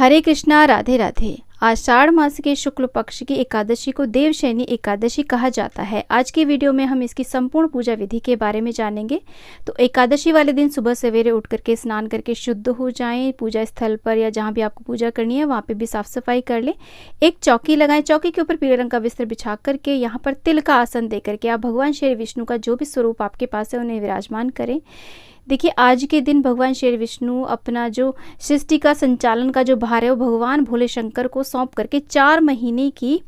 हरे कृष्णा, राधे राधे। आषाढ़ मास के शुक्ल पक्ष की एकादशी को देवशयनी एकादशी कहा जाता है। आज की वीडियो में हम इसकी संपूर्ण पूजा विधि के बारे में जानेंगे। तो एकादशी वाले दिन सुबह सवेरे उठ करके स्नान करके शुद्ध हो जाएं। पूजा स्थल पर या जहां भी आपको पूजा करनी है वहां पे भी साफ सफाई कर लें। एक चौकी लगाएं, चौकी के ऊपर पीले रंग का वस्त्र बिछा करके यहाँ पर तिल का आसन दे करके आप भगवान श्री विष्णु का जो भी स्वरूप आपके पास है उन्हें विराजमान करें। देखिए, आज के दिन भगवान श्री विष्णु अपना जो सृष्टि का संचालन का जो भार है वो भगवान भोले शंकर को सौंप करके 4 महीने की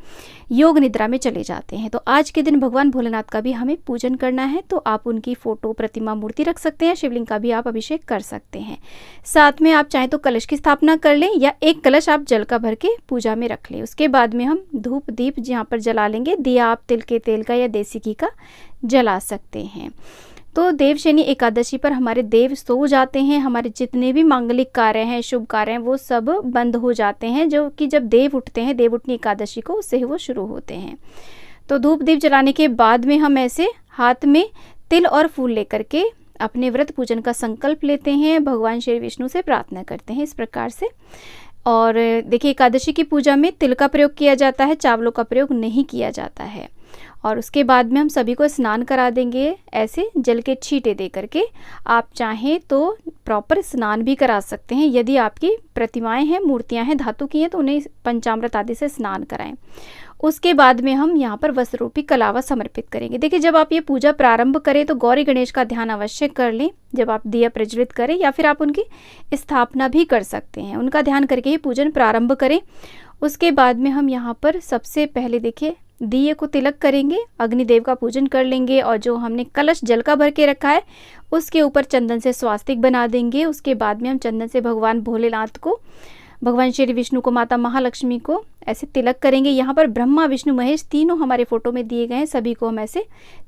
योग निद्रा में चले जाते हैं। तो आज के दिन भगवान भोलेनाथ का भी हमें पूजन करना है। तो आप उनकी फोटो, प्रतिमा, मूर्ति रख सकते हैं। शिवलिंग का भी आप अभिषेक कर सकते हैं। साथ में आप चाहें तो कलश की स्थापना कर लें या एक कलश आप जल का भर के पूजा में रख लें। उसके बाद में हम धूप दीप जहाँ पर जला लेंगे। दिया आप तिल के तेल का या देसी घी का जला सकते हैं। तो देवशयनी एकादशी पर हमारे देव सो जाते हैं। हमारे जितने भी मांगलिक कार्य हैं, शुभ कार्य हैं, वो सब बंद हो जाते हैं। जो कि जब देव उठते हैं, देव उठनी एकादशी को, उससे ही वो शुरू होते हैं। तो धूप दीप जलाने के बाद में हम ऐसे हाथ में तिल और फूल लेकर के अपने व्रत पूजन का संकल्प लेते हैं। भगवान श्री विष्णु से प्रार्थना करते हैं इस प्रकार से। और देखिए, एकादशी की पूजा में तिल का प्रयोग किया जाता है, चावलों का प्रयोग नहीं किया जाता है। और उसके बाद में हम सभी को स्नान करा देंगे ऐसे जल के छींटे दे करके। आप चाहें तो प्रॉपर स्नान भी करा सकते हैं। यदि आपकी प्रतिमाएं हैं, मूर्तियां हैं, धातु की हैं, तो उन्हें पंचामृत आदि से स्नान कराएं। उसके बाद में हम यहाँ पर वस्त्र रूपी कलावा समर्पित करेंगे। देखिए, जब आप ये पूजा प्रारंभ करें तो गौरी गणेश का ध्यान अवश्य कर लें। जब आप दिया प्रज्वलित करें या फिर आप उनकी स्थापना भी कर सकते हैं, उनका ध्यान करके ही पूजन प्रारंभ करें। उसके बाद में हम यहाँ पर सबसे पहले देखिए दिए को तिलक करेंगे, अग्निदेव का पूजन कर लेंगे और जो हमने कलश जल का भर के रखा है उसके ऊपर चंदन से स्वास्तिक बना देंगे। उसके बाद में हम चंदन से भगवान भोलेनाथ को, भगवान श्री विष्णु को, माता महालक्ष्मी को ऐसे तिलक करेंगे। यहाँ पर ब्रह्मा विष्णु महेश तीनों हमारे फोटो में दिए गए हैं, सभी को हम ऐसे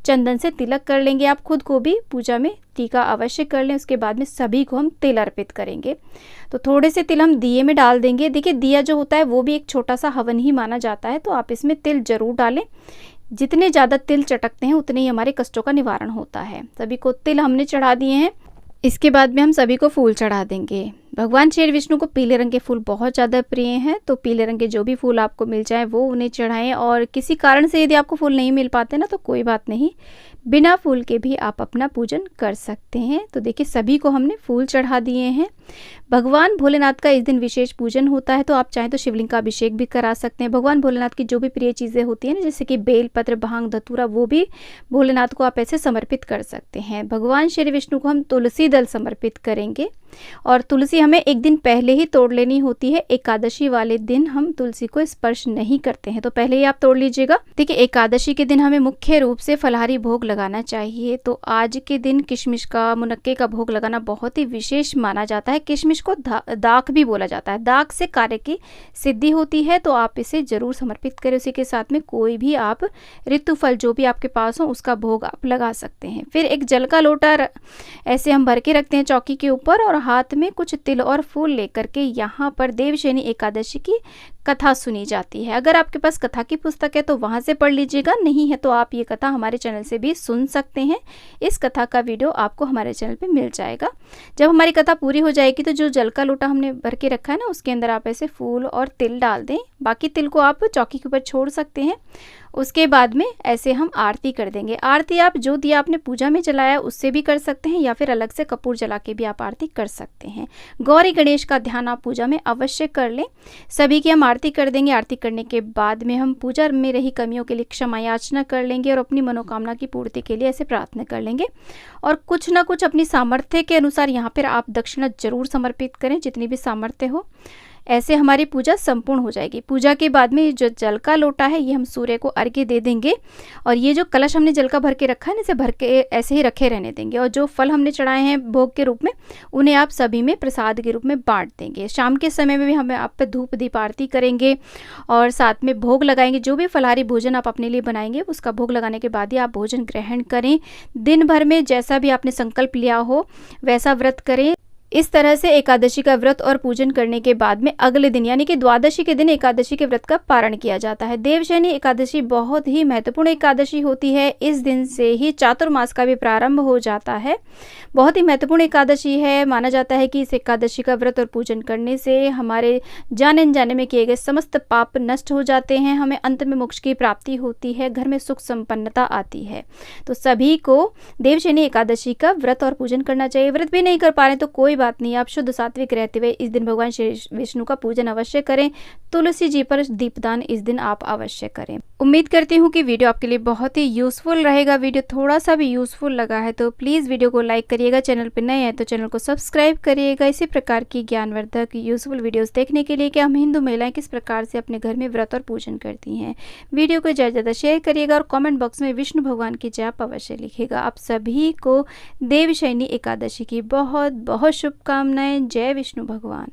चंदन से तिलक कर लेंगे। आप खुद को भी पूजा में टीका अवश्य कर लें। उसके बाद में सभी को हम तिल अर्पित करेंगे। तो थोड़े से तिल हम दिए में डाल देंगे। देखिए, दिया जो होता है वो भी एक छोटा सा हवन ही माना जाता है, तो आप इसमें तिल जरूर डालें। जितने ज़्यादा तिल चटकते हैं उतने ही हमारे कष्टों का निवारण होता है। सभी को तिल हमने चढ़ा दिए हैं। इसके बाद में हम सभी को फूल चढ़ा देंगे। भगवान श्री विष्णु को पीले रंग के फूल बहुत ज़्यादा प्रिय हैं, तो पीले रंग के जो भी फूल आपको मिल जाए वो उन्हें चढ़ाएं। और किसी कारण से यदि आपको फूल नहीं मिल पाते ना तो कोई बात नहीं, बिना फूल के भी आप अपना पूजन कर सकते हैं। तो देखिए, सभी को हमने फूल चढ़ा दिए हैं। भगवान भोलेनाथ का इस दिन विशेष पूजन होता है, तो आप चाहें तो शिवलिंग का अभिषेक भी करा सकते हैं। भगवान भोलेनाथ की जो भी प्रिय चीज़ें होती हैं ना, जैसे कि बेलपत्र, भांग, धतूरा, वो भी भोलेनाथ को आप ऐसे समर्पित कर सकते हैं। भगवान श्री विष्णु को हम तुलसी दल समर्पित करेंगे। और तुलसी हमें एक दिन पहले ही तोड़ लेनी होती है। एकादशी वाले दिन हम तुलसी को स्पर्श नहीं करते हैं, तो पहले ही आप तोड़ लीजिएगा। देखिए, एकादशी के दिन हमें मुख्य रूप से फलाहारी भोग लगाना चाहिए। तो आज के दिन किशमिश का, मुनक्के का भोग लगाना बहुत ही विशेष माना जाता है। किशमिश को दाक भी बोला जाता है। दाक से कार्य की सिद्धि होती है, तो आप इसे जरूर समर्पित करें। उसी के साथ में कोई भी आप ऋतु फल जो भी आपके पास हो उसका भोग आप लगा सकते हैं। फिर एक जल का लोटा ऐसे हम भर के रखते हैं चौकी के ऊपर, और हाथ में कुछ तिल और फूल लेकर के यहाँ पर देवशयनी एकादशी की कथा सुनी जाती है। अगर आपके पास कथा की पुस्तक है तो वहां से पढ़ लीजिएगा, नहीं है तो आप ये कथा हमारे चैनल से भी सुन सकते हैं। इस कथा का वीडियो आपको हमारे चैनल पे मिल जाएगा। जब हमारी कथा पूरी हो जाएगी तो जो जल का लोटा हमने भर के रखा है ना, उसके अंदर आप ऐसे फूल और तिल डाल दें। बाकी तिल को आप चौकी के ऊपर छोड़ सकते हैं। उसके बाद में ऐसे हम आरती कर देंगे। आरती आप जो दिया आपने पूजा में जलाया उससे भी कर सकते हैं, या फिर अलग से कपूर जला के भी आप आरती कर सकते हैं। गौरी गणेश का ध्यान आप पूजा में अवश्य कर लें। सभी की हम आरती कर देंगे। आरती करने के बाद में हम पूजा में रही कमियों के लिए क्षमा याचना कर लेंगे और अपनी मनोकामना की पूर्ति के लिए ऐसे प्रार्थना कर लेंगे। और कुछ ना कुछ अपनी सामर्थ्य के अनुसार यहाँ पर आप दक्षिणा जरूर समर्पित करें, जितनी भी सामर्थ्य हो। ऐसे हमारी पूजा संपूर्ण हो जाएगी। पूजा के बाद में जो जल का लोटा है ये हम सूर्य को अर्घ्य दे देंगे। और ये जो कलश हमने जल का भर के रखा है ना, इसे भर के ऐसे ही रखे रहने देंगे। और जो फल हमने चढ़ाए हैं भोग के रूप में, उन्हें आप सभी में प्रसाद के रूप में बांट देंगे। शाम के समय में भी हम आप पे धूप दीप आरती करेंगे और साथ में भोग लगाएंगे। जो भी फलाहारी भोजन आप अपने लिए बनाएंगे उसका भोग लगाने के बाद ही आप भोजन ग्रहण करें। दिन भर में जैसा भी आपने संकल्प लिया हो वैसा व्रत करें। इस तरह से एकादशी का व्रत और पूजन करने के बाद में अगले दिन यानी कि द्वादशी के दिन एकादशी के व्रत का पारण किया जाता है। देवशयनी एकादशी बहुत ही महत्वपूर्ण एकादशी होती है। इस दिन से ही चातुर्मास का भी प्रारंभ हो जाता है। बहुत ही महत्वपूर्ण एकादशी है। माना जाता है कि इस एकादशी का व्रत और पूजन करने से हमारे जाने अनजाने में किए गए समस्त पाप नष्ट हो जाते हैं, हमें अंत में मोक्ष की प्राप्ति होती है, घर में सुख संपन्नता आती है। तो सभी को देवशयनी एकादशी का व्रत और पूजन करना चाहिए। व्रत भी नहीं कर पा रहे तो कोई बात नहीं, आप शुद्ध सात्विक रहते हुए इस दिन भगवान श्री विष्णु का पूजन अवश्य करें। तुलसी जी पर दीपदान इस दिन आप अवश्य करें। उम्मीद करती हूँ कि वीडियो आपके लिए बहुत ही यूजफुल रहेगा। वीडियो थोड़ा सा भी यूजफुल लगा है तो प्लीज़ वीडियो को लाइक करिएगा। चैनल पर नए हैं तो चैनल को सब्सक्राइब करिएगा। इसी प्रकार की ज्ञानवर्धक यूजफुल वीडियोस देखने के लिए कि हम हिंदू महिलाएं किस प्रकार से अपने घर में व्रत और पूजन करती हैं। वीडियो को ज़्यादा ज़्यादा शेयर करिएगा और कमेंट बॉक्स में विष्णु भगवान की जय आप अवश्य लिखिएगा। आप सभी को देवशयनी एकादशी की बहुत बहुत शुभकामनाएं। जय विष्णु भगवान।